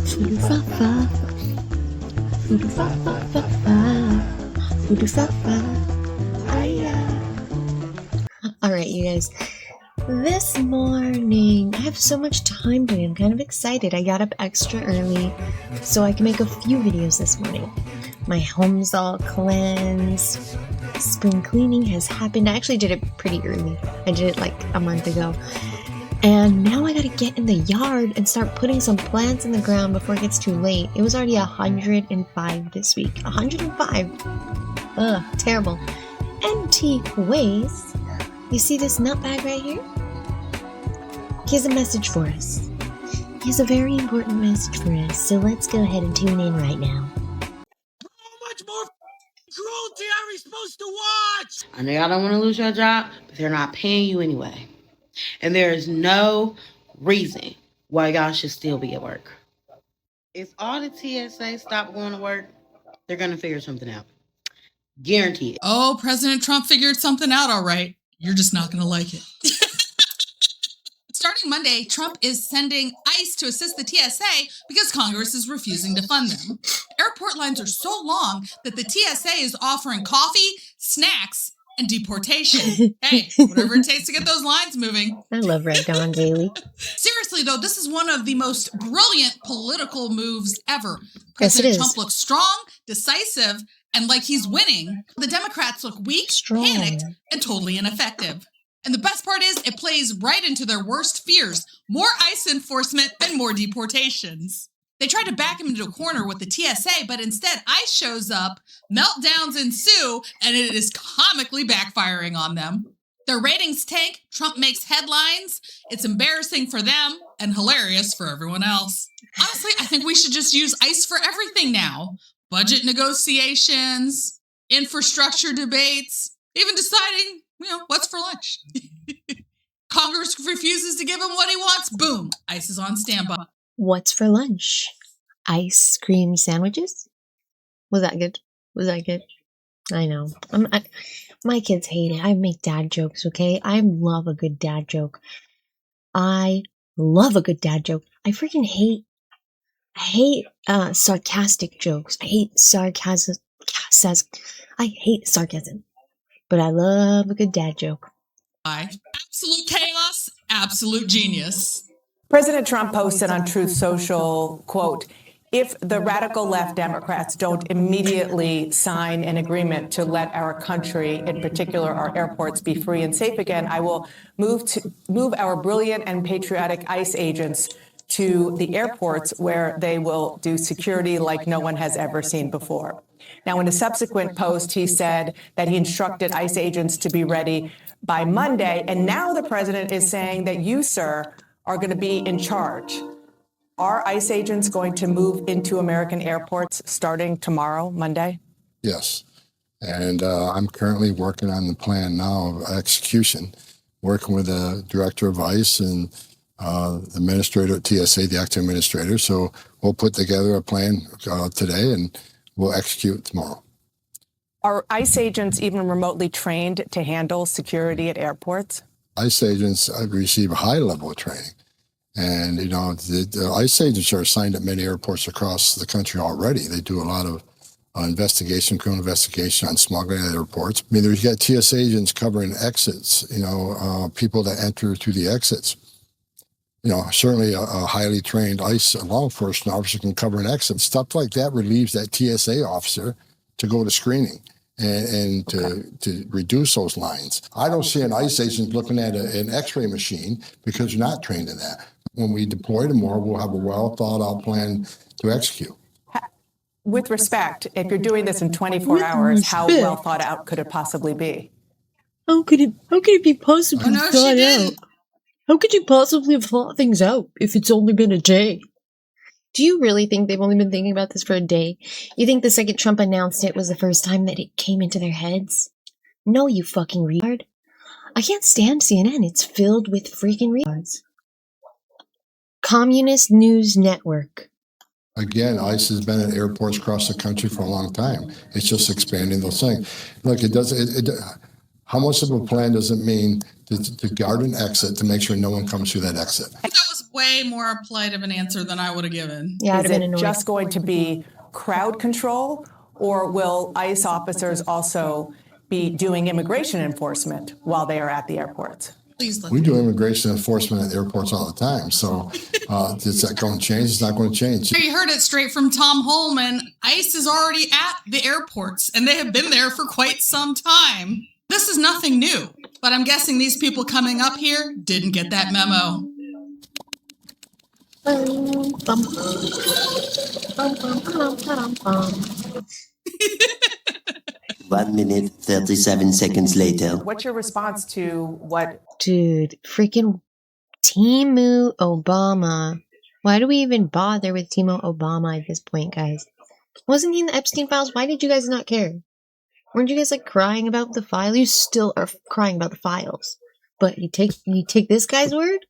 Foo-doo-fa-fa. Foo-doo-fa-fa-fa-fa. Foo-doo-fa-fa. Ay-ya. All right, you guys. This morning, I have so much time today. I'm kind of excited. I got up extra early so I can make a few videos this morning. My home's all cleansed. Spring cleaning has happened. I actually did it pretty early. I did it like a month ago. And now I gotta get in the yard and start putting some plants in the ground before it gets too late. It was already 105 this week. 105. Ugh, terrible. Empty waste. You see this nutbag right here? He has a message for us. He has a very important message for us, so let's go ahead and tune in right now. How much more cruelty are we supposed to watch? I know y'all don't want to lose your job, but they're not paying you anyway. And there is no reason why y'all should still be at work. If all the TSA stop going to work, they're going to figure something out. Guaranteed. Oh, President Trump figured something out all right. You're just not going to like it. Starting Monday, Trump is sending ICE to assist the TSA because Congress is refusing to fund them. Airport lines are so long that the TSA is offering coffee, snacks, and deportation. Hey, whatever it takes to get those lines moving. I love Red Dawn Daily. Seriously, though, this is one of the most brilliant political moves ever. Yes, it President is. Trump looks strong, decisive, and like he's winning. The Democrats look weak, Strong. panicked, and totally ineffective. And the best part is it plays right into their worst fears. More ICE enforcement and more deportations. They tried to back him into a corner with the TSA, but instead ICE shows up, meltdowns ensue, and it is comically backfiring on them. Their ratings tank, Trump makes headlines, it's embarrassing for them and hilarious for everyone else. Honestly, I think we should just use ICE for everything now. Budget negotiations, infrastructure debates, even deciding, what's for lunch. Congress refuses to give him what he wants. Boom, ICE is on standby. What's for lunch? Ice cream sandwiches? Was that good? I know. My kids hate it. I make dad jokes, okay? I love a good dad joke. I freaking hate sarcastic jokes. I hate sarcasm. I hate sarcasm. But I love a good dad joke. Absolute chaos, absolute genius. President Trump posted on Truth Social, quote, "If the radical left Democrats don't immediately sign an agreement to let our country, in particular our airports, be free and safe again, I will move our brilliant and patriotic ICE agents to the airports where they will do security like no one has ever seen before." Now, in a subsequent post, he said that he instructed ICE agents to be ready by Monday. And now the president is saying that you, sir, are going to be in charge. Are ICE agents going to move into American airports starting tomorrow, Monday? Yes. And I'm currently working on the plan now of execution, working with the director of ICE and the administrator at TSA, the acting administrator. So we'll put together a plan today and we'll execute tomorrow. Are ICE agents even remotely trained to handle security at airports? ICE agents receive a high level of training. And, the ICE agents are assigned at many airports across the country already. They do a lot of criminal investigation on smuggling at airports. I mean, you got TSA agents covering exits, people that enter through the exits. Certainly a highly trained ICE law enforcement officer can cover an exit. Stuff like that relieves that TSA officer to go to screening and to reduce those lines. I don't see an ICE agent looking at an x-ray machine because you're not trained in that. When we deploy tomorrow, we'll have a well thought out plan to execute. With respect, if you're doing this in 24 hours, how well thought out could it possibly be? How could it be possibly no, she thought out? didn't. How could you possibly have thought things out if it's only been a day? Do you really think they've only been thinking about this for a day? You think the second Trump announced it was the first time that it came into their heads? No, you fucking retard. I can't stand CNN. It's filled with freaking retards. Communist News Network. Again, ICE has been at airports across the country for a long time. It's just expanding those things. Look, How much of a plan does it mean to guard an exit to make sure no one comes through that exit? That was way more polite of an answer than I would have given. Yeah, I'd Is have been it annoyed. just going to be crowd control, or will ICE officers also be doing immigration enforcement while they are at the airports? Please let We do immigration enforcement at airports all the time. So is that going to change? It's not going to change. You heard it straight from Tom Holman. ICE is already at the airports, and they have been there for quite some time. This is nothing new, but I'm guessing these people coming up here didn't get that memo. 1 minute, 37 seconds later. What's your response to what? Dude, freaking Timu Obama. Why do we even bother with Timu Obama at this point, guys? Wasn't he in the Epstein files? Why did you guys not care? Weren't you guys like crying about the file? You still are crying about the files, but you take this guy's word?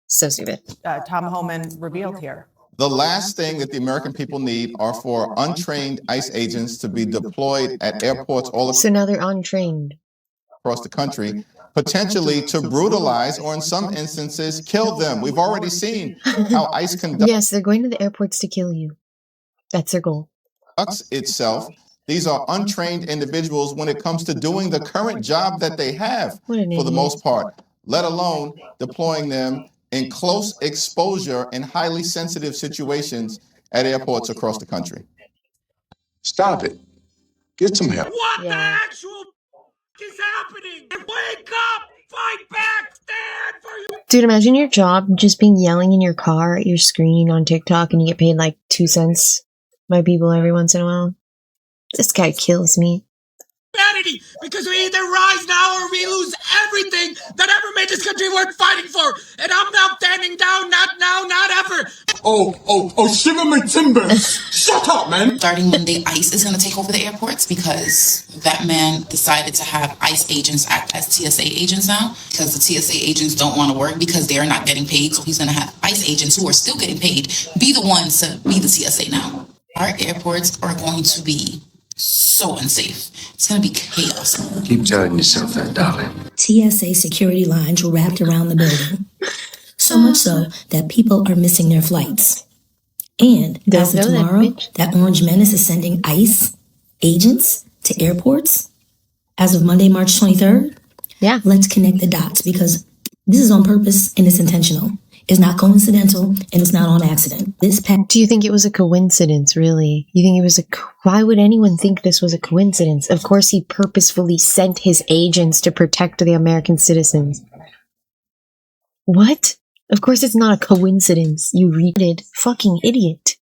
So stupid. Tom Holman revealed here. The last thing that the American people need are for untrained ICE agents to be deployed at airports all So now they're untrained. across the country, potentially to brutalize or in some instances kill them. We've already seen how ICE conducts Yes, they're going to the airports to kill you. That's their goal. itself. These are untrained individuals when it comes to doing the current job that they have What an for the idiot. most part, let alone deploying them in close exposure and highly sensitive situations at airports across the country. Stop it. Get some help. What Yeah. the actual is happening? Wake up! Fight back! Stand for you! Dude, imagine your job just being yelling in your car at your screen on TikTok and you get paid like 2 cents by people every once in a while. This guy kills me. Humanity! Because we either rise now or we lose everything that ever made this country worth fighting for! And I'm now standing down, not now, not ever! Oh, shiver my timbers. Shut up, man. Starting Monday, ICE is going to take over the airports because that man decided to have ICE agents act as TSA agents now because the TSA agents don't want to work because they're not getting paid. So he's going to have ICE agents who are still getting paid be the ones to be the TSA now. Our airports are going to be so unsafe. It's going to be chaos. Keep telling yourself that, darling. TSA security lines were wrapped around the building. So much so that people are missing their flights. And Don't as of know that, tomorrow, bitch. that Orange Menace is sending ICE agents to airports as of Monday, March 23rd. Yeah. Let's connect the dots because this is on purpose and it's intentional. It's not coincidental and it's not on accident. This Do you think it was a coincidence, really? You think it was why would anyone think this was a coincidence? Of course he purposefully sent his agents to protect the American citizens. What? Of course it's not a coincidence, you retarded fucking idiot.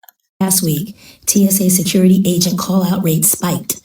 Last week, TSA security agent call-out rates spiked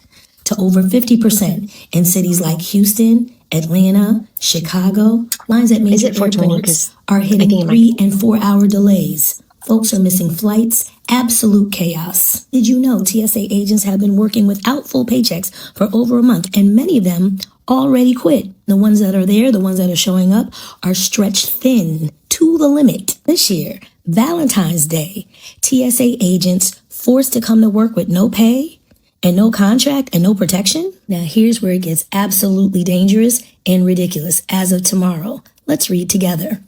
to over 50% in cities like Houston, Atlanta, Chicago. Lines at major it 420? airports are I think hitting it might 3 and 4 hour delays. Folks are missing flights. Absolute chaos. Did you know TSA agents have been working without full paychecks for over a month, and many of them already quit? The ones that are there, the ones that are showing up, are stretched thin to the limit. This year, Valentine's Day, TSA agents forced to come to work with no pay and no contract and no protection. Now here's where it gets absolutely dangerous and ridiculous. As of tomorrow, let's read together.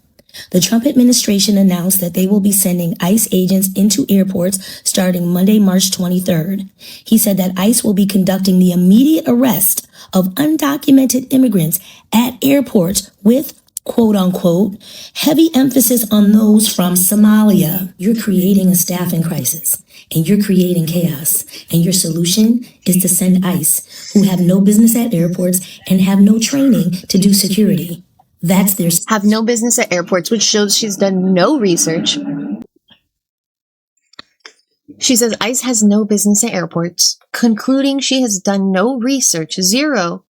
The Trump administration announced that they will be sending ICE agents into airports starting Monday, March 23rd. He said that ICE will be conducting the immediate arrest of undocumented immigrants at airports with, quote unquote, heavy emphasis on those from Somalia. You're creating a staffing crisis and you're creating chaos. And your solution is to send ICE, who have no business at airports and have no training to do security. That's their Have no business at airports, which shows she's done no research. She says ICE has no business at airports, concluding she has done no research, 0.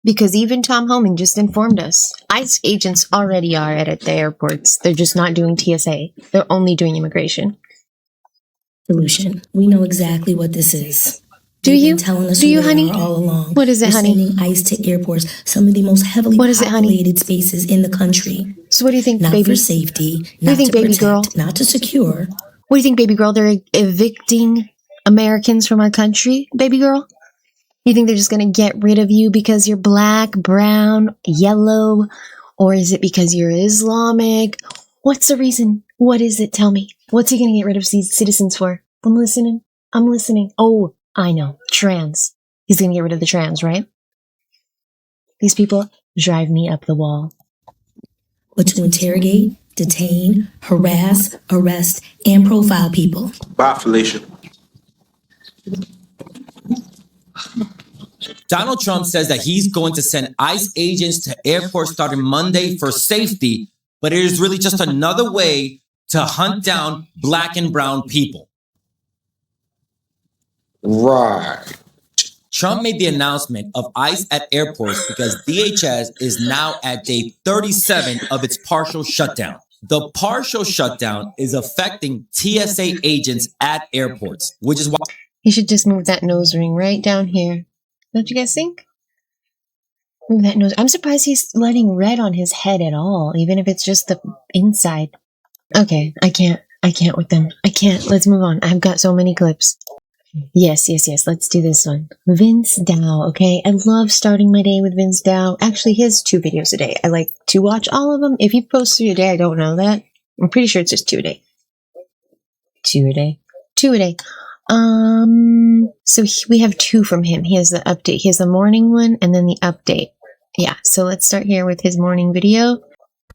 Because even Tom Homing just informed us, ICE agents already are at the airports. They're just not doing TSA. They're only doing immigration. solution. We know exactly what this is. Do They've been you? telling us Do who you, they honey? are all along. What is it, They're honey? Sending ICE to airports, some of the most heavily What is it, honey? populated spaces in the country. So what do you think, Not baby? for safety, do you not think, to baby protect, girl? not to secure. What do you think, baby girl? They're evicting Americans from our country, baby girl? You think they're just going to get rid of you because you're black, brown, yellow? Or is it because you're Islamic? What's the reason? What is it? Tell me. What's he going to get rid of these citizens for? I'm listening. I'm listening. Oh, I know. Trans. He's going to get rid of the trans, right? These people drive me up the wall. But to interrogate, detain, harass, arrest, and profile people. Bye, Felicia. Donald Trump says that he's going to send ICE agents to airports starting Monday for safety, but it is really just another way to hunt down black and brown people. Right. Trump made the announcement of ICE at airports because DHS is now at day 37 of its partial shutdown. The partial shutdown is affecting TSA agents at airports, which is why He should just move that nose ring right down here. Don't you guys think? Move that nose. I'm surprised he's letting red on his head at all, even if it's just the inside. Okay, I can't with them. I can't. Let's move on. I've got so many clips. Yes. Let's do this one. Vince Dow, okay? I love starting my day with Vince Dow. Actually, he has 2 videos a day. I like to watch all of them. If he posts 3 a day, I don't know that. I'm pretty sure it's just 2 a day. 2 a day. 2 a day. So we have 2 from him. He has the update. He has the morning one and then the update. Yeah, so let's start here with his morning video.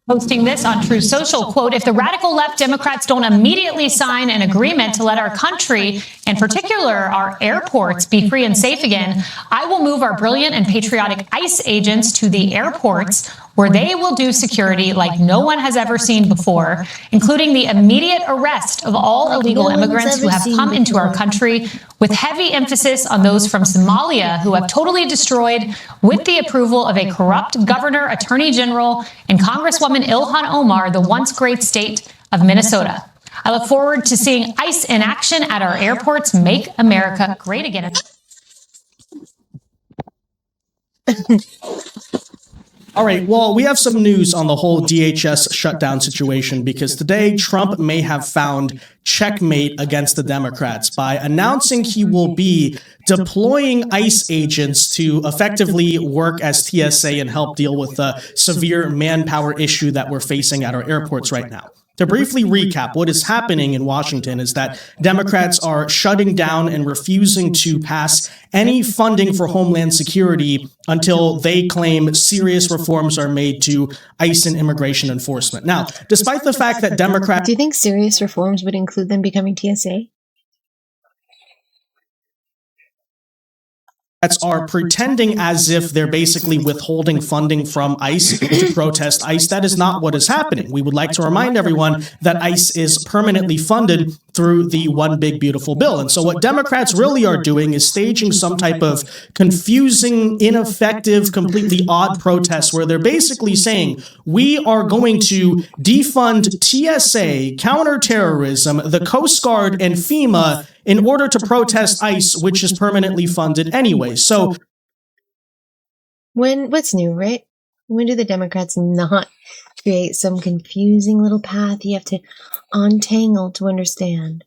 Posting this on True Social, quote, if the radical left Democrats don't immediately sign an agreement to let our country, in particular our airports, be free and safe again, I will move our brilliant and patriotic ICE agents to the airports where they will do security like no one has ever seen before, including the immediate arrest of all illegal immigrants who have come into our country, with heavy emphasis on those from Somalia who have totally destroyed, with the approval of a corrupt governor, attorney general, and Congresswoman Ilhan Omar, the once great state of Minnesota. I look forward to seeing ICE in action at our airports. Make America great again. All right, well, we have some news on the whole DHS shutdown situation because today Trump may have found checkmate against the Democrats by announcing he will be deploying ICE agents to effectively work as TSA and help deal with the severe manpower issue that we're facing at our airports right now. To briefly recap, what is happening in Washington is that Democrats are shutting down and refusing to pass any funding for Homeland Security until they claim serious reforms are made to ICE and immigration enforcement. Now, despite the fact that Democrats... Do you think serious reforms would include them becoming TSA? Are pretending as if they're basically withholding funding from ICE to protest ICE. That is not what is happening. We would like to remind everyone that ICE is permanently funded through the One Big Beautiful Bill. And so what Democrats really are doing is staging some type of confusing, ineffective, completely odd protest where they're basically saying, we are going to defund TSA, counterterrorism, the Coast Guard, and FEMA in order to protest ICE, which is permanently funded anyway. So what's new, right? When do the Democrats not create some confusing little path you have to untangle to understand?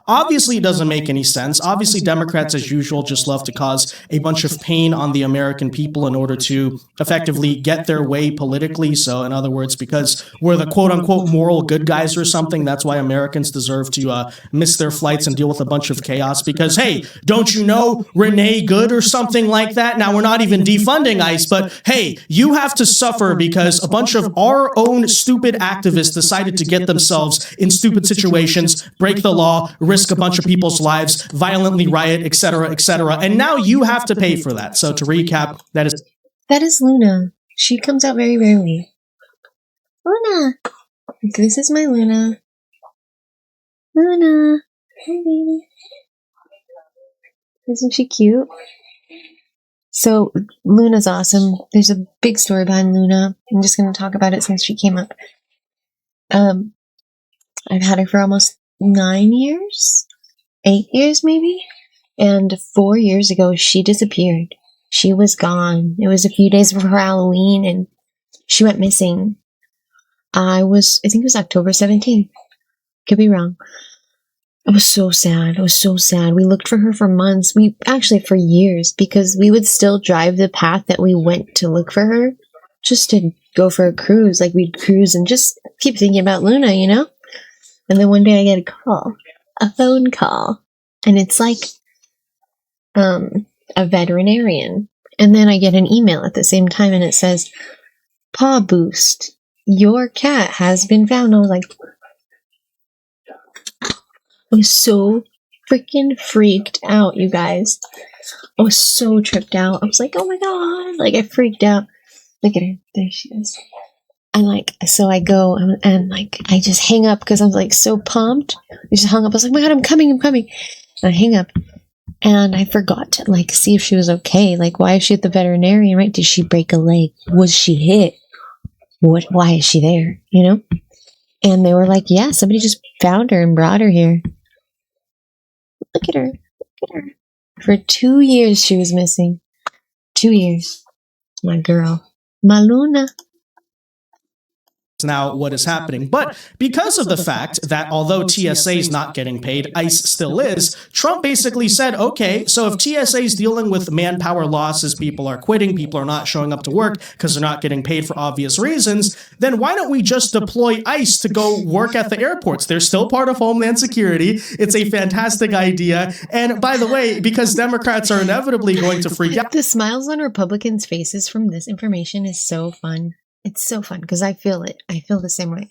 obviously it doesn't make any sense. Obviously, Democrats, as usual, just love to cause a bunch of pain on the American people in order to effectively get their way politically. So, in other words, because we're the quote-unquote moral good guys or something, that's why Americans deserve to miss their flights and deal with a bunch of chaos. Because, hey, don't you know Renee Good or something like that? Now, we're not even defunding ICE, but hey, you have to suffer because a bunch of our own stupid activists decided to get themselves in stupid situations, break the law, risk a bunch of people's lives, violently riot, etc., etc. And now you have to pay for that. So to recap, that is Luna. She comes out very rarely. Luna! This is my Luna. Luna! Hi, baby. Isn't she cute? So, Luna's awesome. There's a big story behind Luna. I'm just going to talk about it since she came up. I've had her for almost 9 years? 8 years, maybe? And 4 years ago, she disappeared. She was gone. It was a few days before Halloween, and she went missing. I think it was October 17th. Could be wrong. I was so sad. I was so sad. We looked for her for months. For years, because we would still drive the path that we went to look for her just to go for a cruise. Like, we'd cruise and just keep thinking about Luna, you know? And then one day I get a phone call, and it's like a veterinarian. And then I get an email at the same time, and it says, Paw Boost, your cat has been found. I was like, I was so freaking freaked out, you guys. I was so tripped out. I was like, oh my god. Like, I freaked out. Look at her. There she is. And like, so I go and like, I just hang up because I was like so pumped. I just hung up. I was like, oh my god, I'm coming. And I hang up. And I forgot to like see if she was okay. Like, why is she at the veterinarian, right? Did she break a leg? Was she hit? Why is she there? You know? And they were like, yeah, somebody just found her and brought her here. Look at her. For 2 years she was missing. 2 years. My girl. My Luna. Now what is happening. But because of the fact that although TSA is not getting paid, ICE still is, Trump basically said, okay, so if TSA is dealing with manpower losses, people are quitting, people are not showing up to work because they're not getting paid for obvious reasons, then why don't we just deploy ICE to go work at the airports? They're still part of Homeland Security. It's a fantastic idea. And by the way, because Democrats are inevitably going to freak out. The smiles on Republicans' faces from this information is so fun. It's so fun because I feel it. I feel the same way.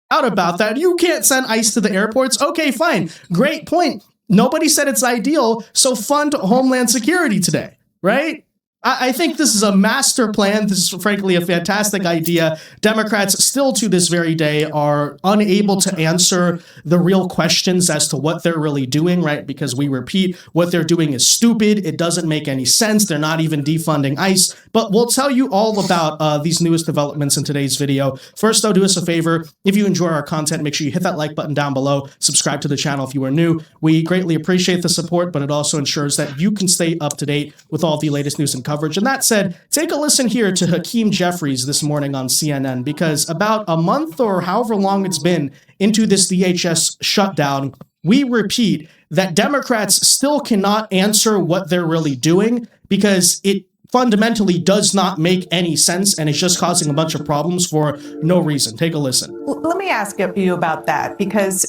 Out about that. You can't send ICE to the airports. Okay, fine. Great point. Nobody said it's ideal, so fund Homeland Security today, right? I think this is a master plan. This is frankly a fantastic idea. Democrats still to this very day are unable to answer the real questions as to what they're really doing, right? Because we repeat, what they're doing is stupid. It doesn't make any sense. They're not even defunding ICE. But we'll tell you all about these newest developments in today's video. First, though, do us a favor. If you enjoy our content, make sure you hit that like button down below. Subscribe to the channel if you are new. We greatly appreciate the support, but it also ensures that you can stay up to date with all the latest news and coverage. And that said, take a listen here to Hakeem Jeffries this morning on CNN, because about a month or however long it's been into this DHS shutdown, we repeat that Democrats still cannot answer what they're really doing because it fundamentally does not make any sense and it's just causing a bunch of problems for no reason. Take a listen. Let me ask you about that, because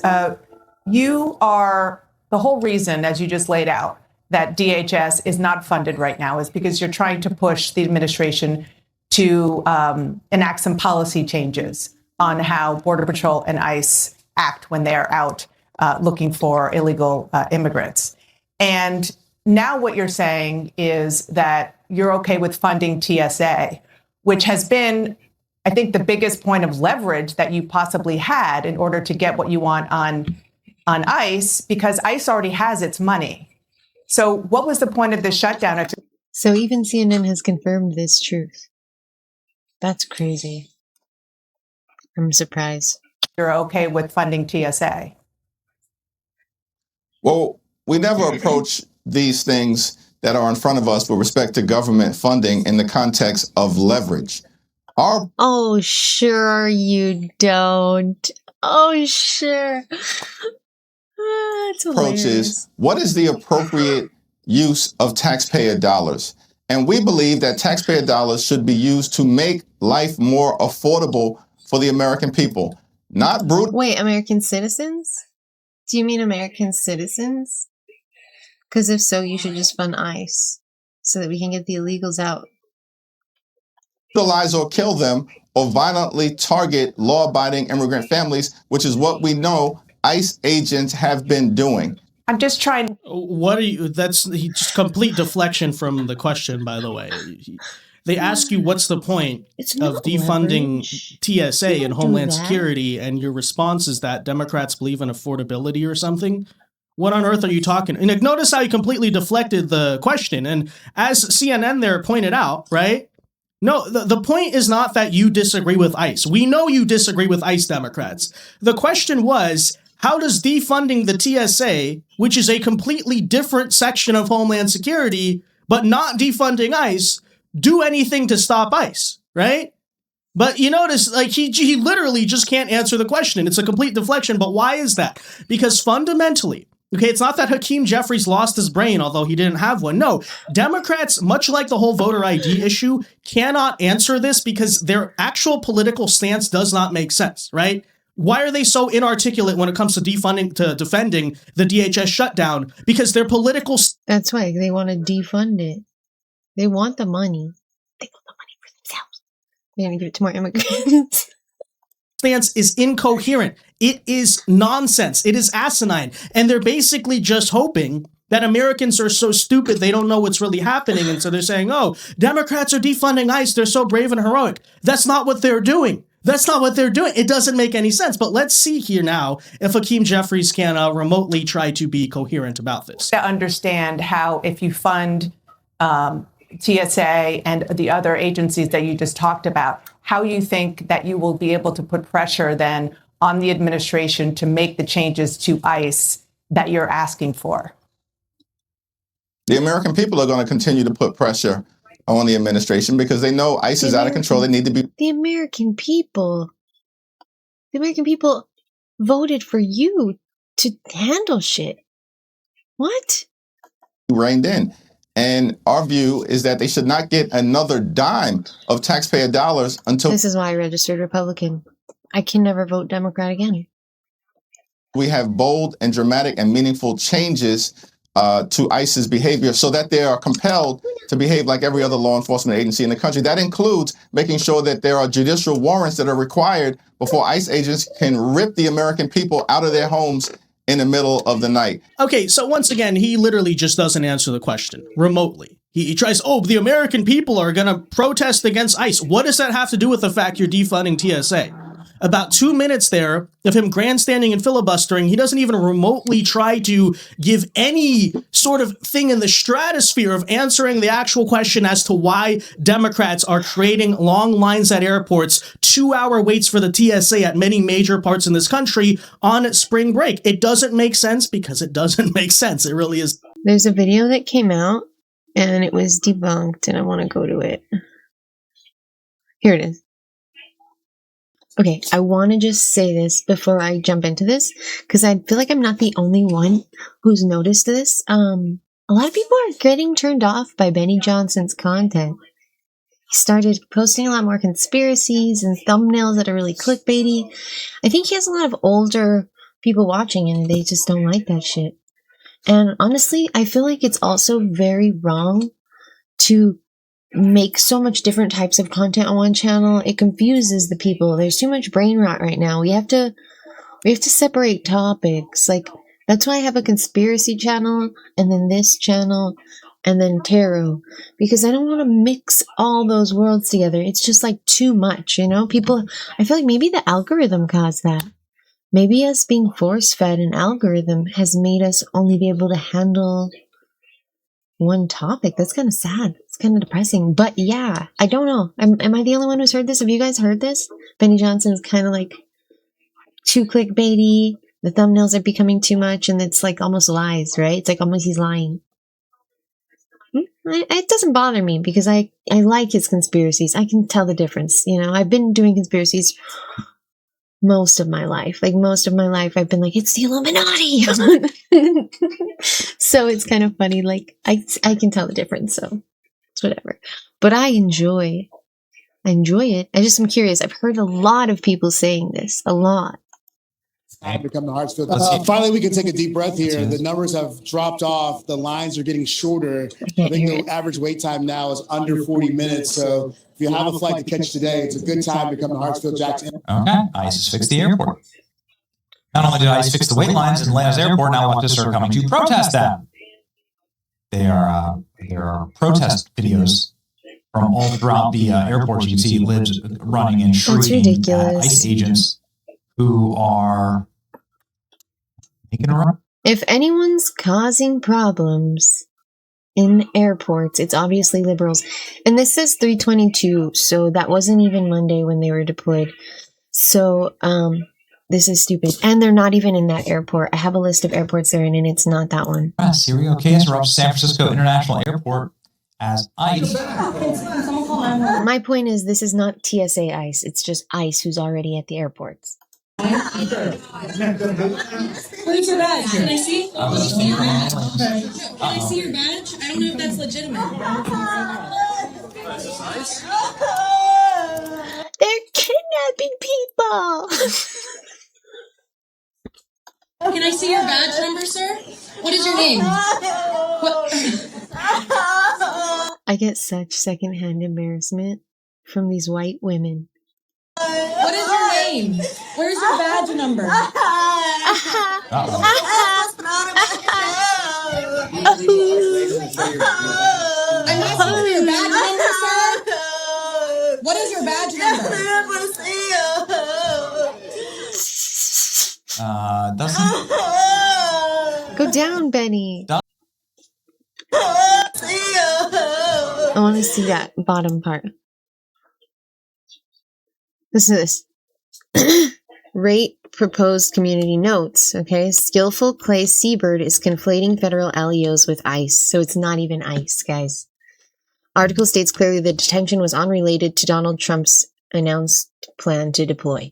you are the whole reason, as you just laid out, that DHS is not funded right now is because you're trying to push the administration to enact some policy changes on how Border Patrol and ICE act when they are out looking for illegal immigrants. And now what you're saying is that you're okay with funding TSA, which has been, I think, the biggest point of leverage that you possibly had in order to get what you want on ICE, because ICE already has its money. So what was the point of this shutdown? So even CNN has confirmed this truth. That's crazy. I'm surprised. You're okay with funding TSA? Well, we never approach these things that are in front of us with respect to government funding in the context of leverage. Oh, sure you don't. Oh, sure. Approach is, what is the appropriate use of taxpayer dollars? And we believe that taxpayer dollars should be used to make life more affordable for the American people, not brutal. Wait, American citizens? Do you mean American citizens? Because if so, you should just fund ICE so that we can get the illegals out. Brutalize or kill them or violently target law-abiding immigrant families, which is what we know ICE agents have been doing. I'm just trying. What are you? That's just complete deflection from the question, by the way. They ask you what's the point of defunding TSA and Homeland Security, and your response is that Democrats believe in affordability or something. What on earth are you talking? And notice how you completely deflected the question. And as CNN there pointed out, right? No, the point is not that you disagree with ICE. We know you disagree with ICE, Democrats. The question was, how does defunding the TSA, which is a completely different section of Homeland Security, but not defunding ICE, do anything to stop ICE, right? But you notice, like, he literally just can't answer the question. It's a complete deflection. But why is that? Because fundamentally, Okay, it's not that Hakeem Jeffries lost his brain, although he didn't have one. No, Democrats, much like the whole voter ID issue, cannot answer this because their actual political stance does not make sense, right? Why are they so inarticulate when it comes to defending the DHS shutdown? Because their political... That's why they want to defund it. They want the money. They want the money for themselves. They're going to give it to more immigrants. Stance is incoherent. It is nonsense. It is asinine. And they're basically just hoping that Americans are so stupid they don't know what's really happening. And so they're saying, oh, Democrats are defunding ICE. They're so brave and heroic. That's not what they're doing. That's not what they're doing. It doesn't make any sense. But let's see here now if Hakeem Jeffries can remotely try to be coherent about this. To understand how if you fund TSA and the other agencies that you just talked about, how you think that you will be able to put pressure then on the administration to make the changes to ICE that you're asking for? The American people are going to continue to put pressure on the administration because they know ICE is out of control. They need to be... The American people voted for you to handle shit. What? Reined in. And our view is that they should not get another dime of taxpayer dollars until... This is why I registered Republican. I can never vote Democrat again. We have bold and dramatic and meaningful changes to ICE's behavior so that they are compelled to behave like every other law enforcement agency in the country. That includes making sure that there are judicial warrants that are required before ICE agents can rip the American people out of their homes in the middle of the night. Okay, so once again, he literally just doesn't answer the question remotely. He tries, oh, the American people are going to protest against ICE. What does that have to do with the fact you're defunding TSA? About 2 minutes there of him grandstanding and filibustering. He doesn't even remotely try to give any sort of thing in the stratosphere of answering the actual question as to why Democrats are creating long lines at airports, 2-hour waits for the TSA at many major parts in this country on spring break. It doesn't make sense because it doesn't make sense. It really is. There's a video that came out and it was debunked, and I want to go to it. Here it is. Okay, I want to just say this before I jump into this, because I feel like I'm not the only one who's noticed this. A lot of people are getting turned off by Benny Johnson's content. He started posting a lot more conspiracies and thumbnails that are really clickbaity. I think he has a lot of older people watching, and they just don't like that shit. And honestly, I feel like it's also very wrong to make so much different types of content on one channel. It confuses the people. There's too much brain rot right now. We have to separate topics. Like, that's why I have a conspiracy channel and then this channel and then tarot, because I don't want to mix all those worlds together. It's just like too much, you know? People, I feel like maybe the algorithm caused that. Maybe us being force-fed an algorithm has made us only be able to handle one topic. That's kind of sad. It's kind of depressing. But yeah, I don't know. Am I the only one who's heard this? Have you guys heard this? Benny Johnson is kind of like too clickbaity. The thumbnails are becoming too much, and it's like almost lies, right? It's like almost he's lying. It doesn't bother me because I like his conspiracies. I can tell the difference. You know, I've been doing conspiracies most of my life. Like, most of my life I've been like, it's the Illuminati. So it's kind of funny. Like, I can tell the difference, so it's whatever. But I enjoy it. I just am curious. I've heard a lot of people saying this. A lot. To come to Hartsfield. Finally, we can take a deep breath here. The numbers have dropped off. The lines are getting shorter. I think the average wait time now is under 40 minutes. So if you have a flight to catch today, it's a good time to come to Hartsfield Jackson. Okay, ICE has fixed the airport. Not only did ICE fix the wait lines in Atlanta's airport, now leftists are coming to protest them. There are protest videos from all throughout the airport. You can see libs running and shrieking at ICE agents who are making a run. If anyone's causing problems in airports, it's obviously liberals. And this says 322, so that wasn't even Monday when they were deployed. So, this is stupid. And they're not even in that airport. I have a list of airports they're in, and it's not that one. Serial case erupts San Francisco International Airport as ICE. My point is, this is not TSA ICE. It's just ICE who's already at the airports. Where's your badge? Can I see? Can I see your badge? Can I see your badge? I don't know if that's legitimate. They're kidnapping people. Can I see your badge number, sir? What is your name? What? I get such secondhand embarrassment from these white women. What is your name? Where's your badge number? I'm asking for your badge number, sir. What is your badge number? Doesn't. Go down, Benny. I want to see that bottom part. Listen to this. Rate proposed community notes. Okay. Skillful Clay Seabird is conflating federal LEOs with ICE. So it's not even ICE, guys. Article states clearly the detention was unrelated to Donald Trump's announced plan to deploy.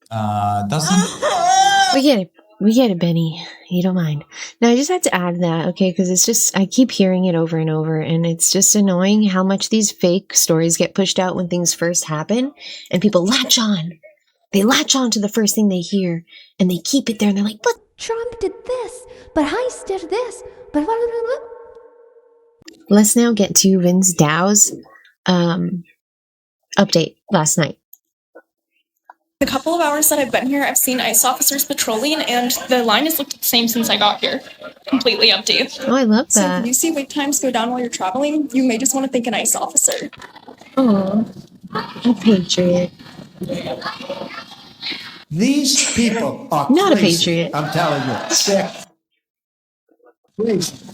Doesn't. We get it, Benny. You don't mind. Now, I just had to add that, okay, because it's just, I keep hearing it over and over, and it's just annoying how much these fake stories get pushed out when things first happen, and people latch on. They latch on to the first thing they hear, and they keep it there, and they're like, but Trump did this, but Heiss did this, but blah, blah, blah, blah. Let's now get to Vince Dow's update last night. The couple of hours that I've been here, I've seen ICE officers patrolling, and the line has looked the same since I got here. Completely empty. Oh, I love So that. if you see wait times go down while you're traveling, you may just want to thank an ICE officer. Oh, a patriot. These people are Not crazy. a patriot. I'm telling you. Sick.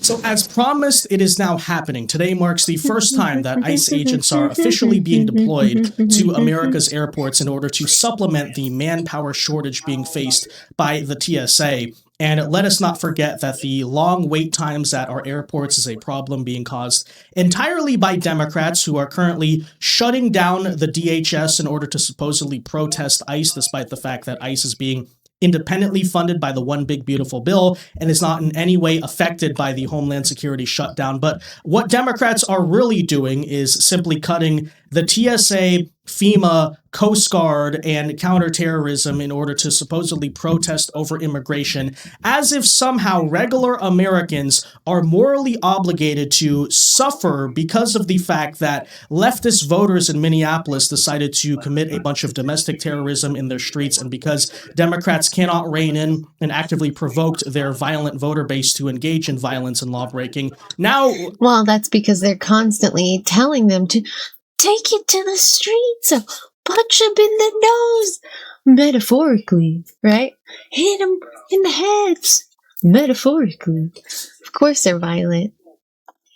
So as promised, it is now happening. Today marks the first time that ICE agents are officially being deployed to America's airports in order to supplement the manpower shortage being faced by the TSA. And let us not forget that the long wait times at our airports is a problem being caused entirely by Democrats who are currently shutting down the DHS in order to supposedly protest ICE, despite the fact that ICE is being independently funded by the One Big Beautiful Bill and is not in any way affected by the Homeland Security shutdown. But what Democrats are really doing is simply cutting the TSA, FEMA, Coast Guard, and counterterrorism in order to supposedly protest over immigration, as if somehow regular Americans are morally obligated to suffer because of the fact that leftist voters in Minneapolis decided to commit a bunch of domestic terrorism in their streets, and because Democrats cannot rein in and actively provoked their violent voter base to engage in violence and lawbreaking. Now, well, that's because they're constantly telling them to take it to the streets, punch him in the nose, metaphorically, right? Hit him in the heads, metaphorically. Of course they're violent.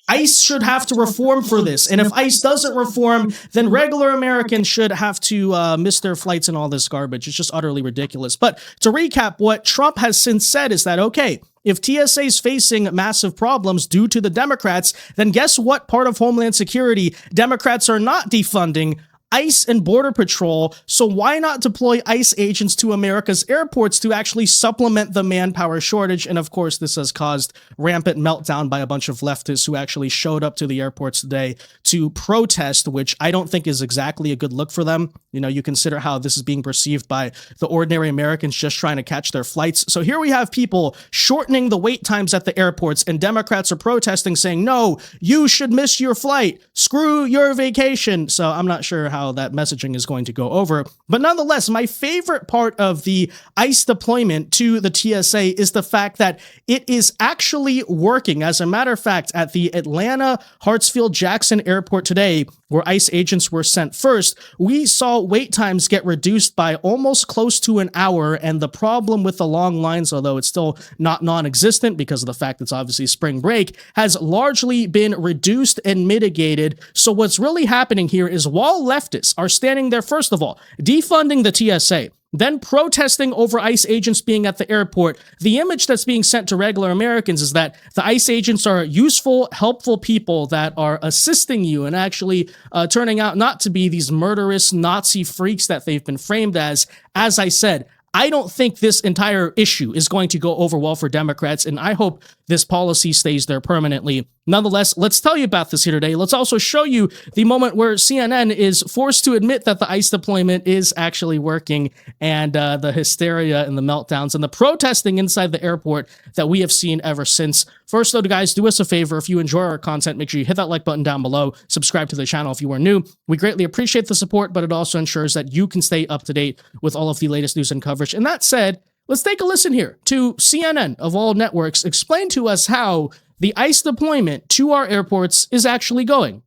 ICE should have to reform for this. And if ICE doesn't reform, then regular Americans should have to miss their flights and all this garbage. It's just utterly ridiculous. But to recap, what Trump has since said is that, okay, if TSA is facing massive problems due to the Democrats, then guess what part of Homeland Security Democrats are not defunding? ICE and Border Patrol. So why not deploy ICE agents to America's airports to actually supplement the manpower shortage? And of course, this has caused rampant meltdown by a bunch of leftists who actually showed up to the airports today to protest, which I don't think is exactly a good look for them. You know, you consider how this is being perceived by the ordinary Americans just trying to catch their flights. So here we have people shortening the wait times at the airports, and Democrats are protesting saying, no, you should miss your flight. Screw your vacation. So I'm not sure how that messaging is going to go over. But nonetheless, my favorite part of the ICE deployment to the TSA is the fact that it is actually working. As a matter of fact, at the Atlanta Hartsfield-Jackson Airport today, where ICE agents were sent first, we saw wait times get reduced by almost close to an hour, and the problem with the long lines, although it's still not non-existent because of the fact it's obviously spring break, has largely been reduced and mitigated. So what's really happening here is while left leftists are standing there, first of all, defunding the TSA, then protesting over ICE agents being at the airport, the image that's being sent to regular Americans is that the ICE agents are useful, helpful people that are assisting you and actually turning out not to be these murderous Nazi freaks that they've been framed as. As I said, I don't think this entire issue is going to go over well for Democrats, and I hope this policy stays there permanently. Nonetheless, let's tell you about this here today. Let's also show you the moment where CNN is forced to admit that the ICE deployment is actually working, and the hysteria and the meltdowns and the protesting inside the airport that we have seen ever since. First, though, guys, do us a favor. If you enjoy our content, make sure you hit that like button down below. Subscribe to the channel if you are new. We greatly appreciate the support, but it also ensures that you can stay up to date with all of the latest news and coverage. And that said, let's take a listen here to CNN, of all networks, explain to us how the ICE deployment to our airports is actually going.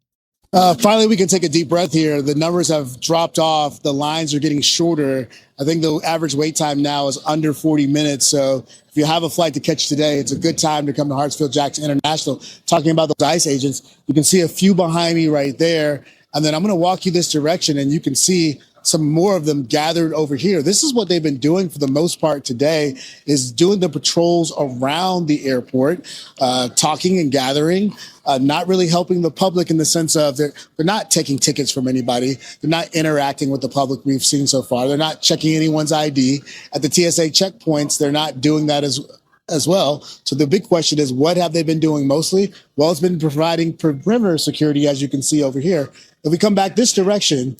Finally, we can take a deep breath here. The numbers have dropped off. The lines are getting shorter. I think the average wait time now is under 40 minutes. So if you have a flight to catch today, it's a good time to come to Hartsfield-Jackson International. Talking about those ICE agents, you can see a few behind me right there. And then I'm going to walk you this direction, and you can see some more of them gathered over here. This is what they've been doing for the most part today, is doing the patrols around the airport, talking and gathering, not really helping the public in the sense of they're not taking tickets from anybody. They're not interacting with the public we've seen so far. They're not checking anyone's ID. At the TSA checkpoints, they're not doing that as well. So the big question is, what have they been doing mostly? Well, it's been providing perimeter security, as you can see over here. If we come back this direction,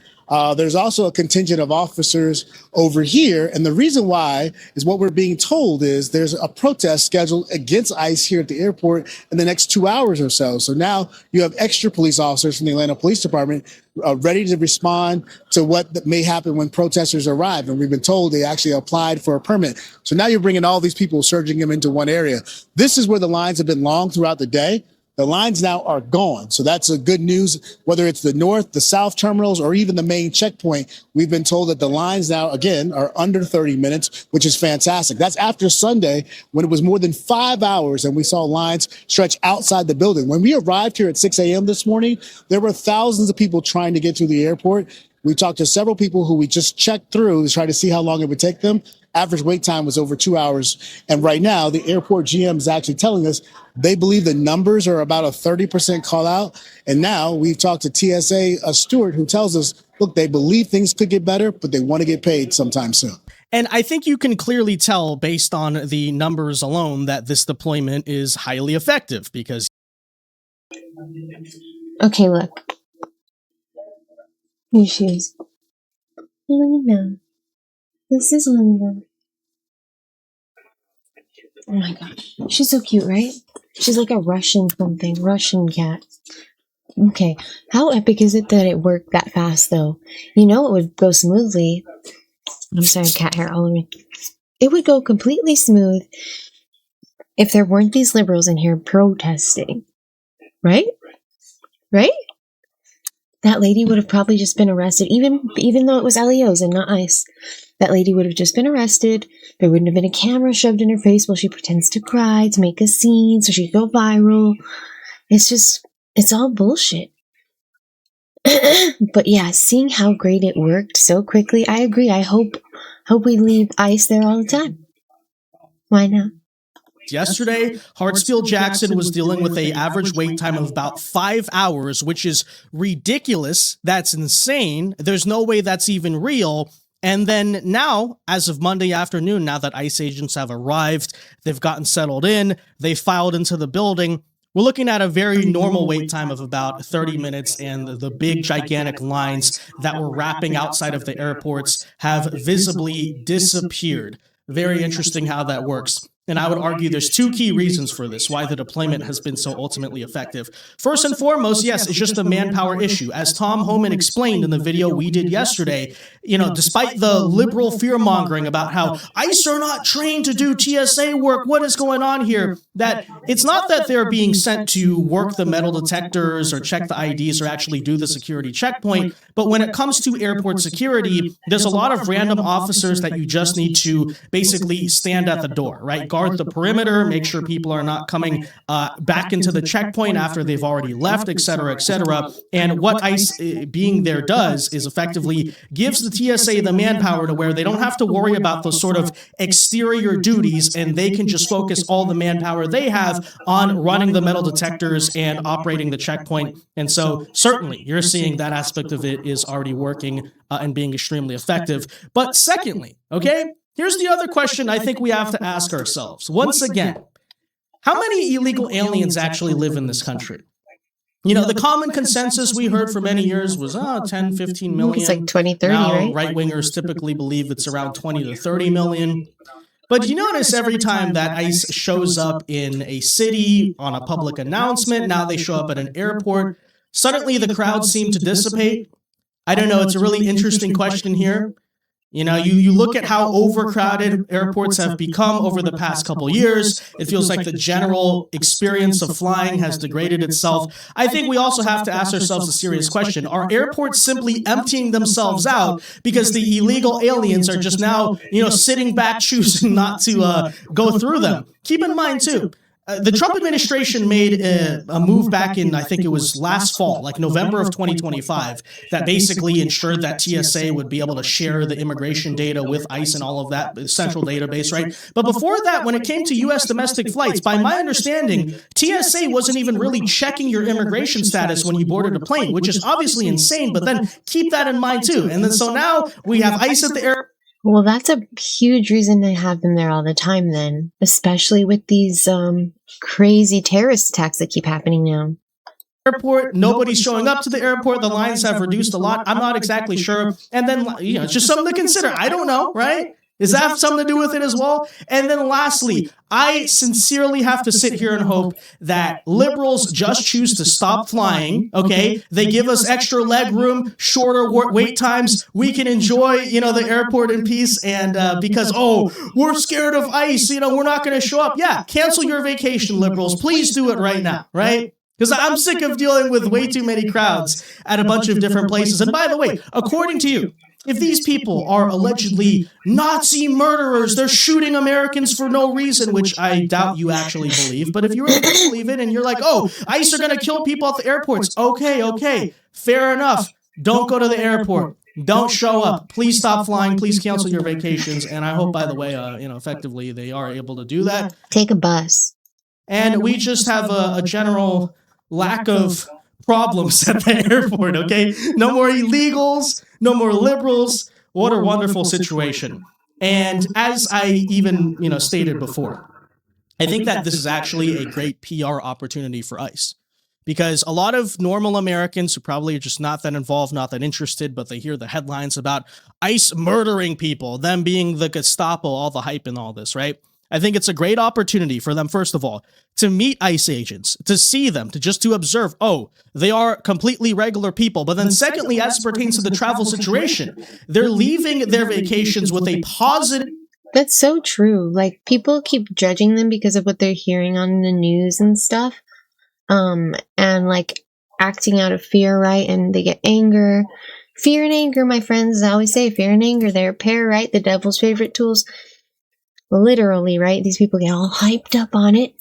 there's also a contingent of officers over here. And the reason why is what we're being told is there's a protest scheduled against ICE here at the airport in the next 2 hours or so. So now you have extra police officers from the Atlanta Police Department ready to respond to what may happen when protesters arrive. And we've been told they actually applied for a permit. So now you're bringing all these people, surging them into one area. This is where the lines have been long throughout the day. The lines now are gone. So that's a good news, whether it's the north, the south terminals, or even the main checkpoint. We've been told that the lines now, again, are under 30 minutes, which is fantastic. That's after Sunday, when it was more than 5 hours and we saw lines stretch outside the building. When we arrived here at 6 a.m. this morning, there were thousands of people trying to get through the airport. We talked to several people who we just checked through to try to see how long it would take them. Average wait time was over 2 hours. And right now, the airport GM is actually telling us they believe the numbers are about a 30% call out. And now we've talked to TSA steward who tells us, look, they believe things could get better, but they want to get paid sometime soon. And I think you can clearly tell based on the numbers alone that this deployment is highly effective because. Okay, look. Here she is. Luna. This is Luna. Oh my gosh. She's so cute, right? She's like a Russian something. Russian cat. Okay. How epic is it that it worked that fast, though? You know it would go smoothly. I'm sorry, cat hair all over me. It would go completely smooth if there weren't these liberals in here protesting. Right? Right? That lady would have probably just been arrested, even though it was LEOs and not ICE. That lady would have just been arrested. There wouldn't have been a camera shoved in her face while she pretends to cry to make a scene so she'd go viral. It's all bullshit. But yeah, seeing how great it worked so quickly, I agree. I hope we leave ICE there all the time. Why not? Yesterday, Hartsfield-Jackson was dealing with an average wait time of about 5 hours, which is ridiculous. That's insane. There's no way that's even real. And then now, as of Monday afternoon, now that ICE agents have arrived, they've gotten settled in, they filed into the building, we're looking at a very normal wait time of about 30 minutes, and the big, gigantic lines that were wrapping outside of the airports have visibly disappeared. Very interesting how that works. And I would argue there's two key reasons for this, why the deployment has been so ultimately effective. First and foremost, yes, it's just a manpower issue. As Tom Homan explained in the video we did yesterday, you know, despite the liberal fear-mongering about how ICE are not trained to do TSA work, what is going on here, that it's not that they're being sent to work the metal detectors or check the IDs or actually do the security checkpoint, but when it comes to airport security, there's a lot of random officers that you just need to basically stand at the door, right? guard the perimeter, make sure people are not coming back into the checkpoint after they've already left, et cetera, et cetera. And what ICE being there does is effectively gives the TSA the manpower to where they don't have to worry about those sort of exterior duties, and they can just focus all the manpower they have on running the metal detectors and operating the checkpoint. And so certainly you're seeing that aspect of it is already working and being extremely effective. But secondly, okay, here's the other question I think we have to ask ourselves. Once again, how many illegal aliens actually live in this country? You know, the common consensus we heard for many years was 10, 15 million. It's like 20, 30, now, right? Right-wingers typically believe it's around 20 to 30 million. But you notice every time that ICE shows up in a city on a public announcement, now they show up at an airport, suddenly the crowds seem to dissipate. I don't know, it's a really interesting question here. You know, you look at how overcrowded airports have become over the past couple years. It feels like the general experience of flying has degraded itself. I think we also have to ask ourselves a serious question. Are airports simply emptying themselves out because the illegal aliens are just now, you know, sitting back choosing not to go through them? Keep in mind, too, the Trump administration made a move back in, I think it was last fall, like November of 2025, that basically ensured that TSA would be able to share the immigration data with ICE and all of that central database, right? But before that, when it came to U.S. domestic flights, by my understanding, TSA wasn't even really checking your immigration status when you boarded a plane, which is obviously insane, but then keep that in mind too. And then so now we have ICE at the airport. Well, that's a huge reason to have them there all the time then, especially with these crazy terrorist attacks that keep happening now. Airport, nobody's showing up to the airport. The lines have reduced a lot. I'm not exactly sure. And then, you know, it's just something to consider. I don't know, right? Does that have something to do with it as well? And then lastly, I sincerely have to sit here and hope that liberals just choose to stop flying, okay? They give us extra leg room, shorter wait times. We can enjoy, you know, the airport in peace. And because, oh, we're scared of ICE, you know, we're not going to show up. Yeah, cancel your vacation, liberals. Please do it right now, right? Because I'm sick of dealing with way too many crowds at a bunch of different places. And by the way, according to you, if these people are allegedly Nazi murderers, they're shooting Americans for no reason, which I doubt you actually believe. But if you really believe it and you're like, oh, ICE are going to kill people at the airports. Okay, fair enough. Don't go to the airport. Don't show up. Please stop flying. Please cancel your vacations. And I hope, by the way, you know, effectively they are able to do that. Take a bus. And we just have a general lack of problems at the airport, okay? No more illegals, no more liberals. What a wonderful situation. And as I even, you know, stated before, I think that this is actually a great PR opportunity for ICE. Because a lot of normal Americans who probably are just not that involved, not that interested, but they hear the headlines about ICE murdering people, them being the Gestapo, all the hype and all this, right? I think it's a great opportunity for them, first of all, to meet ICE agents, to see them, to observe, oh, they are completely regular people. But then secondly, as it pertains to the travel situation, they're leaving their vacations with a positive. That's so true. Like, people keep judging them because of what they're hearing on the news and stuff. And like acting out of fear, right? And they get anger. Fear and anger, my friends, I always say fear and anger, they're a pair, right? The devil's favorite tools. Literally, right? These people get all hyped up on it,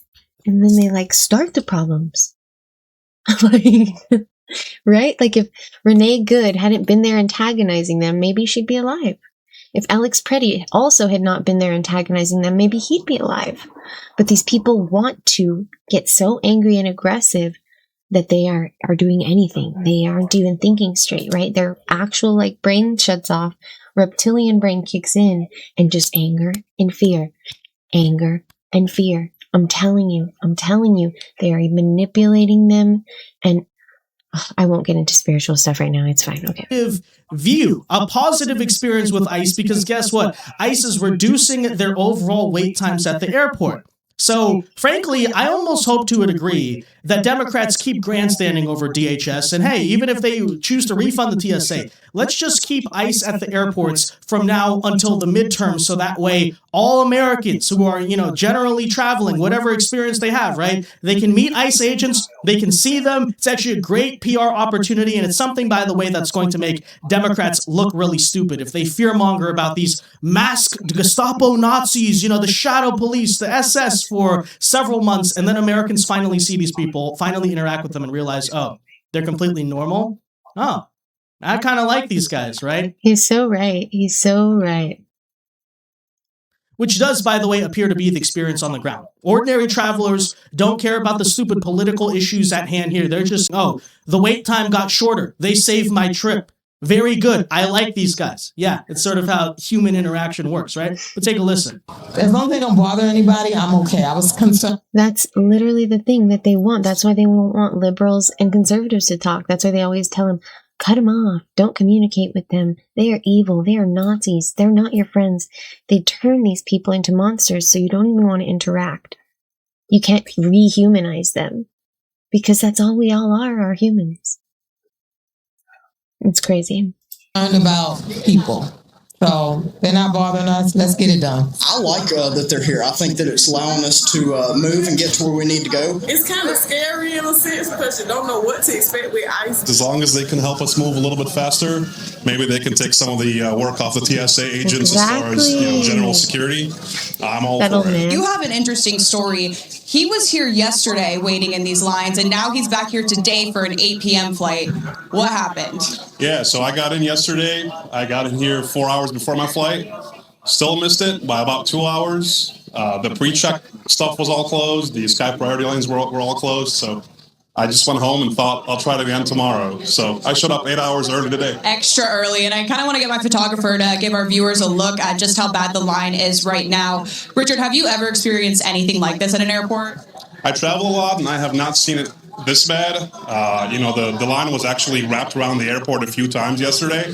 and then they like start the problems. Like, right? Like if Renee Good hadn't been there antagonizing them, maybe she'd be alive. If Alex Preddy also had not been there antagonizing them, maybe he'd be alive. But these people want to get so angry and aggressive that they are doing anything. They aren't even thinking straight, right? Their actual like brain shuts off. Reptilian brain kicks in, and just anger and fear. I'm telling you, they are manipulating them. And I won't get into spiritual stuff right now. It's fine. Okay. View a positive experience with ICE, because guess what? ICE is reducing their overall wait times at the airport. So, frankly, I almost hope to a degree that Democrats keep grandstanding over DHS. And hey, even if they choose to refund the TSA, let's just keep ICE at the airports from now until the midterms. So that way all Americans who are, generally traveling, whatever experience they have, right? They can meet ICE agents, they can see them. It's actually a great PR opportunity, and it's something, by the way, that's going to make Democrats look really stupid. If they fearmonger about these masked Gestapo Nazis, the shadow police, the SS for several months, and then Americans finally see these people, finally interact with them and realize, oh, they're completely normal? Oh, I kind of like these guys, right? He's so right. He's so right. Which does, by the way, appear to be the experience on the ground. Ordinary travelers don't care about the stupid political issues at hand here. They're just, oh, the wait time got shorter. They saved my trip. Very good. I like these guys. Yeah, it's sort of how human interaction works, right? But take a listen. As long as they don't bother anybody, I'm okay. I was concerned. That's literally the thing that they want. That's why they won't want liberals and conservatives to talk. That's why they always tell them, cut them off. Don't communicate with them. They are evil. They are Nazis. They're not your friends. They turn these people into monsters, so you don't even want to interact. You can't rehumanize them because that's all we all are humans. It's crazy. About people. So they're not bothering us. Let's get it done. I like that they're here. I think that it's allowing us to move and get to where we need to go. It's kind of scary in a sense because you don't know what to expect with ICE. As long as they can help us move a little bit faster, maybe they can take some of the work off the TSA agents as far as general security. I'm all for it. You have an interesting story. He was here yesterday waiting in these lines, and now he's back here today for an 8 p.m. flight. What happened? Yeah, so I got in yesterday. I got in here 4 hours before my flight. Still missed it by about 2 hours. The pre-check stuff was all closed. The Sky Priority lanes were all closed. So I just went home and thought I'll try it again tomorrow. So I showed up 8 hours early today. Extra early, and I kind of want to get my photographer to give our viewers a look at just how bad the line is right now. Richard, have you ever experienced anything like this at an airport? I travel a lot, and I have not seen it this bad. The line was actually wrapped around the airport a few times yesterday.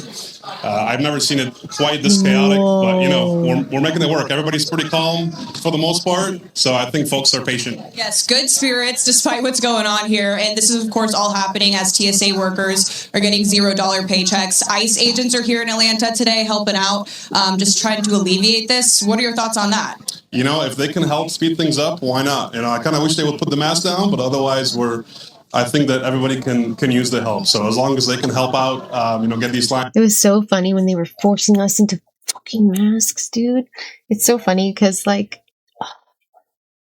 I've never seen it quite this chaotic, but we're making it work. Everybody's pretty calm for the most part, so I think folks are patient. Yes, good spirits despite what's going on here, and this is of course all happening as TSA workers are getting $0 paychecks. ICE agents are here in Atlanta today helping out, just trying to alleviate this. What are your thoughts on that? If they can help speed things up, why not? I kind of wish they would put the mask down, but otherwise I think that everybody can use the help. So as long as they can help out, get these lines. It was so funny when they were forcing us into fucking masks, dude. It's so funny because I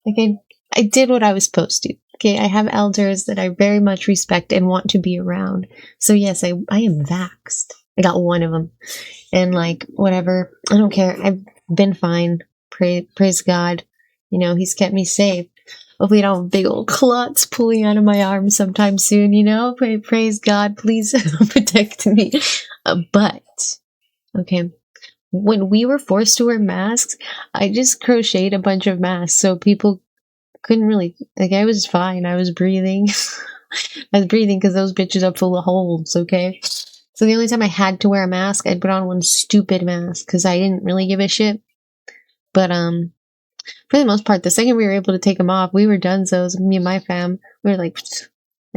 did what I was supposed to. Okay, I have elders that I very much respect and want to be around. So yes, I am vaxxed. I got one of them. And whatever, I don't care. I've been fine. Praise God. He's kept me safe. Hopefully I don't have big old clots pulling out of my arm sometime soon, Praise God. Please protect me. But, okay. When we were forced to wear masks, I just crocheted a bunch of masks so people couldn't really, I was fine. I was breathing. I was breathing because those bitches are full of holes, okay? So the only time I had to wear a mask, I'd put on one stupid mask because I didn't really give a shit. But, for the most part, the second we were able to take them off, we were done. So me and my fam, we were like,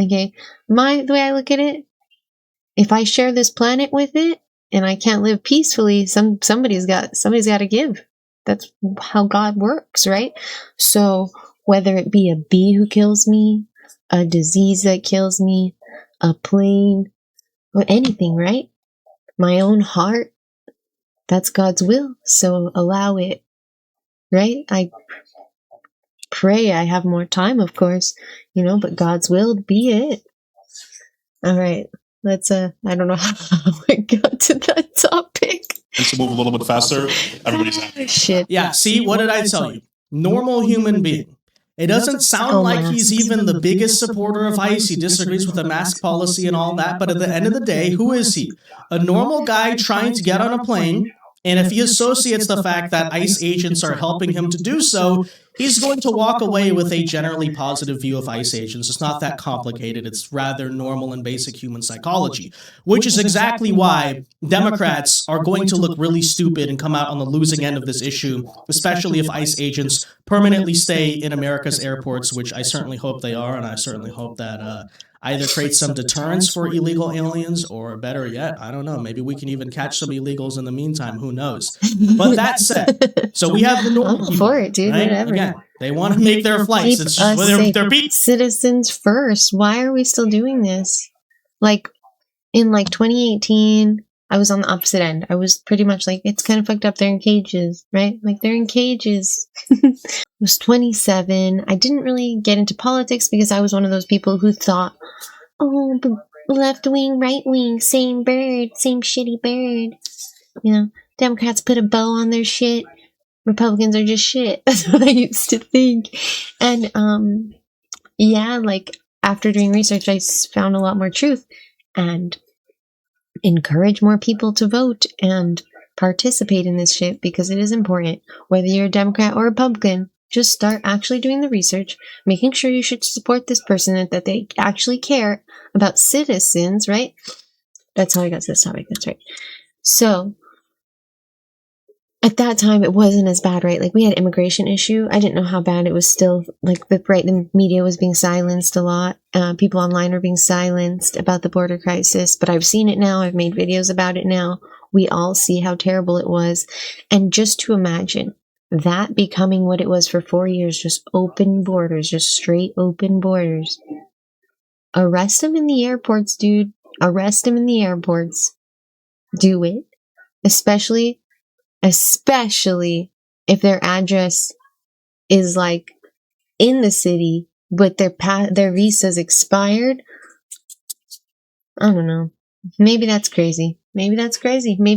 okay, the way I look at it, if I share this planet with it and I can't live peacefully, somebody's got to give. That's how God works, right? So whether it be a bee who kills me, a disease that kills me, a plane, or anything, right? My own heart, that's God's will. So allow it. Right? I pray I have more time, of course, but God's will be it. All right. Let's, I don't know how I got to that topic. And to move a little bit faster, everybody's happy. Shit. Yeah, see, what did I tell you? Normal human being. It doesn't sound like he's even the biggest supporter of ICE. He disagrees with the mask policy and all that, but at the end of the day, who is he? A normal guy trying to get on a plane. And if he associates the fact that ICE agents are helping him to do so, he's going to walk away with a generally positive view of ICE agents. It's not that complicated. It's rather normal and basic human psychology, which is exactly why Democrats are going to look really stupid and come out on the losing end of this issue, especially if ICE agents permanently stay in America's airports, which I certainly hope they are, and I certainly hope that either create some deterrence for illegal aliens, or better yet, I don't know, maybe we can even catch some illegals in the meantime. Who knows? But that said, so we have the normal people, for it, dude. right? Whatever. Again, they want to make their flights. Keep It's us just safe. they're people. Citizens first. Why are we still doing this? Like in 2018, I was on the opposite end. I was pretty much like, it's kind of fucked up. They're in cages, right? Like they're in cages. I was 27. I didn't really get into politics because I was one of those people who thought, oh, left wing, right wing, same bird, same shitty bird. You know, Democrats put a bow on their shit. Republicans are just shit. That's what I used to think. And, yeah, like after doing research, I found a lot more truth and encourage more people to vote and participate in this shit because it is important. Whether you're a Democrat or Republican, just start actually doing the research, making sure you should support this person, that they actually care about citizens, right? That's how I got to this topic. That's right. So, at that time, it wasn't as bad, right? Like, we had immigration issue. I didn't know how bad it was still. Like, the media was being silenced a lot. People online were being silenced about the border crisis. But I've seen it now. I've made videos about it now. We all see how terrible it was. And just to imagine that becoming what it was for 4 years, just open borders, just straight open borders. Arrest them in the airports, dude. Arrest them in the airports. Do it. Especially if their address is like in the city, but their visa's expired. I don't know. Maybe that's crazy. Maybe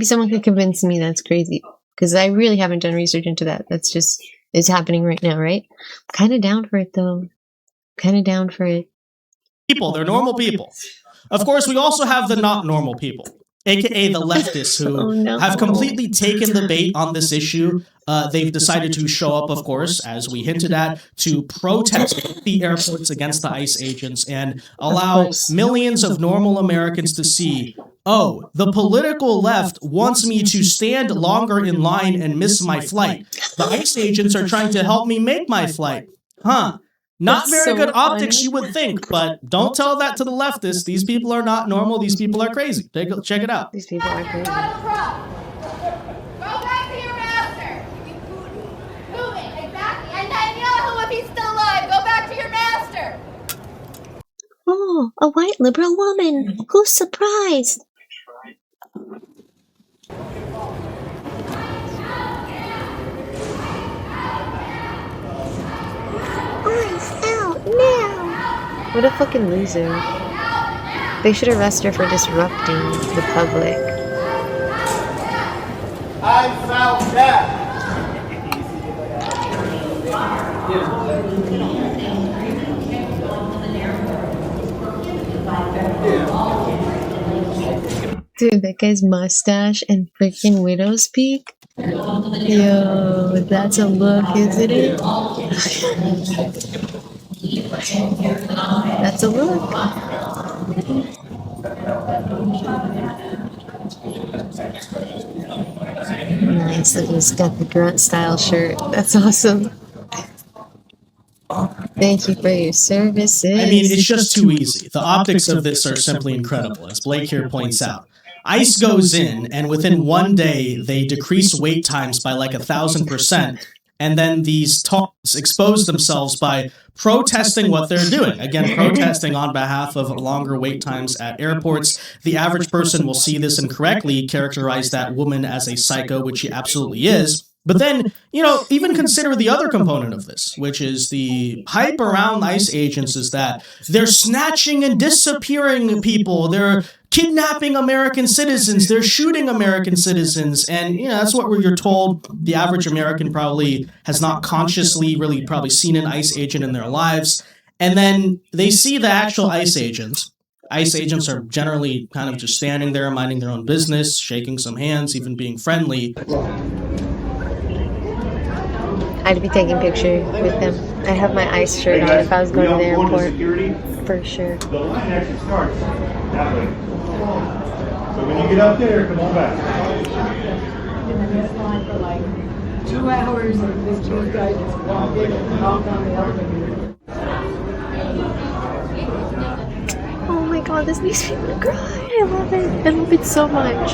someone could convince me that's crazy. Because I really haven't done research into that. That's just, it's happening right now, right? I'm kind of down for it, though. People, they're normal people. Of course, we also have the not normal people, aka the leftists, who have completely taken the bait on this issue. They've decided to show up, of course, as we hinted at, to protest the airports against the ICE agents and allow millions of normal Americans to see, oh, the political left wants me to stand longer in line and miss my flight. The ICE agents are trying to help me make my flight. Huh. Not very good optics, you would think, but don't tell that to the leftists. These people are not normal. These people are crazy. Check it out. These people are crazy. Go back to your master. Move it, exactly. And then Yahoo, if he's still alive, go back to your master. Oh, a white liberal woman. Who's surprised? Eyes out now! What a fucking loser. They should arrest her for disrupting the public. Eyes out now! Dude, that guy's mustache and freaking widow's peak. Yo, that's a look, isn't it? That's a look. Nice that he's got the grunt style shirt. That's awesome. Thank you for your services. I mean, it's just too easy. The optics of this are simply incredible, as Blake here points out. ICE goes in, and within 1 day, they decrease wait times by like 1,000%. And then these talks expose themselves by protesting what they're doing. Again, protesting on behalf of longer wait times at airports. The average person will see this and correctly characterize that woman as a psycho, which she absolutely is. But then, you know, even consider the other component of this, which is the hype around ICE agents is that they're snatching and disappearing people. They're kidnapping American citizens. They're shooting American citizens. And, you know, that's what you're told. The average American probably has not consciously really probably seen an ICE agent in their lives. And then they see the actual ICE agents. ICE agents are generally kind of just standing there, minding their own business, shaking some hands, even being friendly. I'd be taking pictures with them. I have my ICE shirt on if I was going to the airport. For sure. The line actually starts that way. So when you get up there, come on back. In this line for like 2 hours, and this two guy just walked in and knocked on the elevator. god, this makes me want to cry. I love it. I love it so much.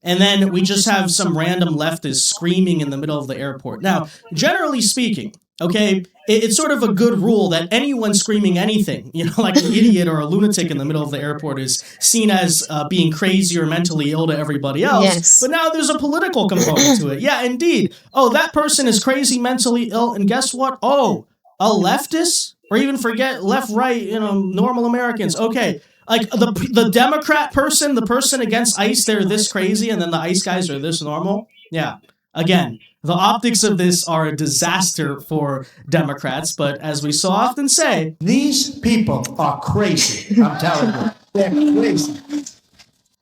And then we just have some random leftists screaming in the middle of the airport. Now, generally speaking, okay, it's sort of a good rule that anyone screaming anything, like an idiot or a lunatic in the middle of the airport is seen as being crazy or mentally ill to everybody else. Yes. But now there's a political component to it. Yeah, indeed. Oh, that person is crazy, mentally ill, and guess what? Oh, a leftist? Or even forget left, right, normal Americans. Okay. Like the Democrat person, the person against ICE, they're this crazy, and then the ICE guys are this normal. Yeah. Again, the optics of this are a disaster for Democrats, but as we so often say, These people are crazy. I'm telling you. They're crazy.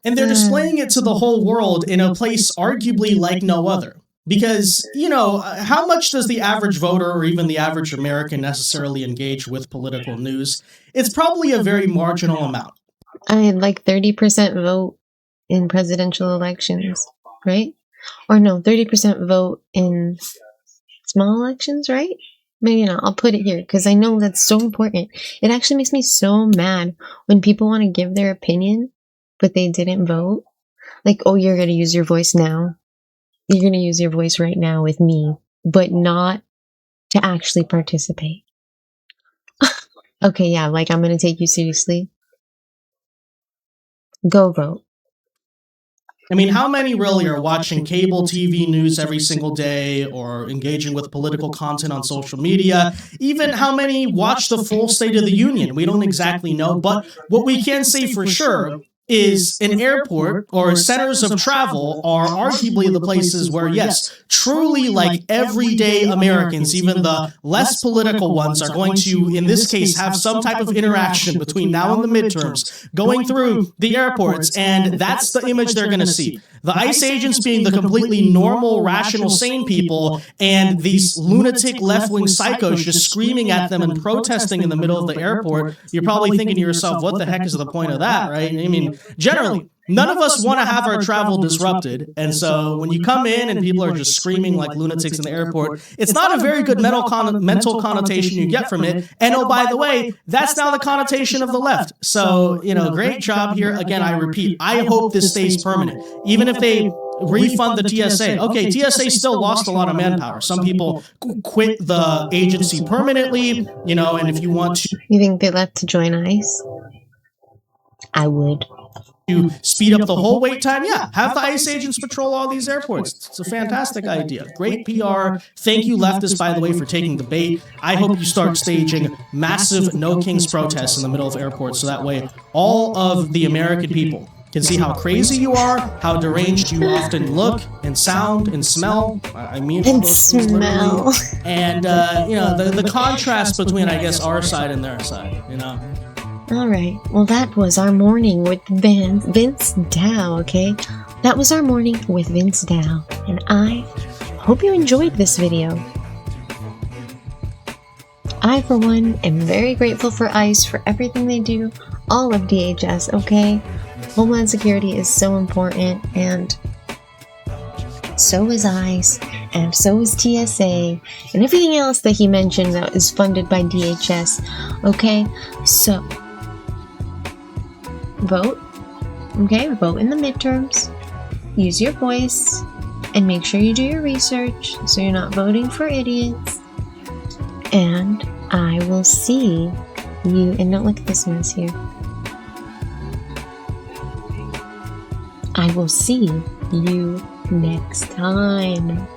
and they're displaying it to the whole world in a place arguably like no other. Because, how much does the average voter or even the average American necessarily engage with political news? It's probably a very marginal amount. I had like 30% vote in presidential elections, right? Or no, 30% vote in small elections, right? Maybe not. I'll put it here because I know that's so important. It actually makes me so mad when people want to give their opinion, but they didn't vote. Like, oh, you're going to use your voice now. You're going to use your voice right now with me, but not to actually participate. Okay, yeah, like I'm going to take you seriously. Go vote. I mean, how many really are watching cable TV news every single day or engaging with political content on social media? Even how many watch the full State of the Union? We don't exactly know, but what we can say for sure is an airport or centers of travel are arguably the places where, yes, truly like everyday Americans, even the less political ones, are going to, in this case, have some type of interaction between now and the midterms going through the airports, and that's the image they're going to see. The ICE agents being the completely normal, rational, sane people, and these lunatic left-wing psychos just screaming at them and protesting in the middle of the airport. You're probably thinking to yourself, what the heck is the point of that, right? I mean, generally, none of us want to have our travel disrupted, and so when you come in and people are just screaming like lunatics in the airport, it's not a very good mental connotation you get from it, and oh, by the way, that's now the connotation of the left. So, great job here. Again, I repeat, I hope this stays permanent. Even if they refund the TSA. Okay, TSA still lost a lot of manpower. Some people quit the agency permanently, and if you want to... You think they left to join ICE? I would. To speed up the whole wait time, yeah, have the ICE agents patrol all these airports. It's a fantastic idea. Great PR. Thank you, leftists, by the way, for taking the bait. I hope you start staging massive No Kings protests in the middle of airports so that way all of the American people can see how crazy you are, how deranged you often look and sound and smell. I mean, and smell. And, the contrast between, I guess, our side and their side, Alright, well that was our morning with Vince Dow, okay? That was our morning with Vince Dow, and I hope you enjoyed this video. I, for one, am very grateful for ICE for everything they do, all of DHS, okay? Homeland Security is so important, and so is ICE, and so is TSA, and everything else that he mentioned that is funded by DHS, okay? So... vote, okay? Vote in the midterms, use your voice, and make sure you do your research so you're not voting for idiots. And I will see you, and don't look at this mess here. I will see you next time.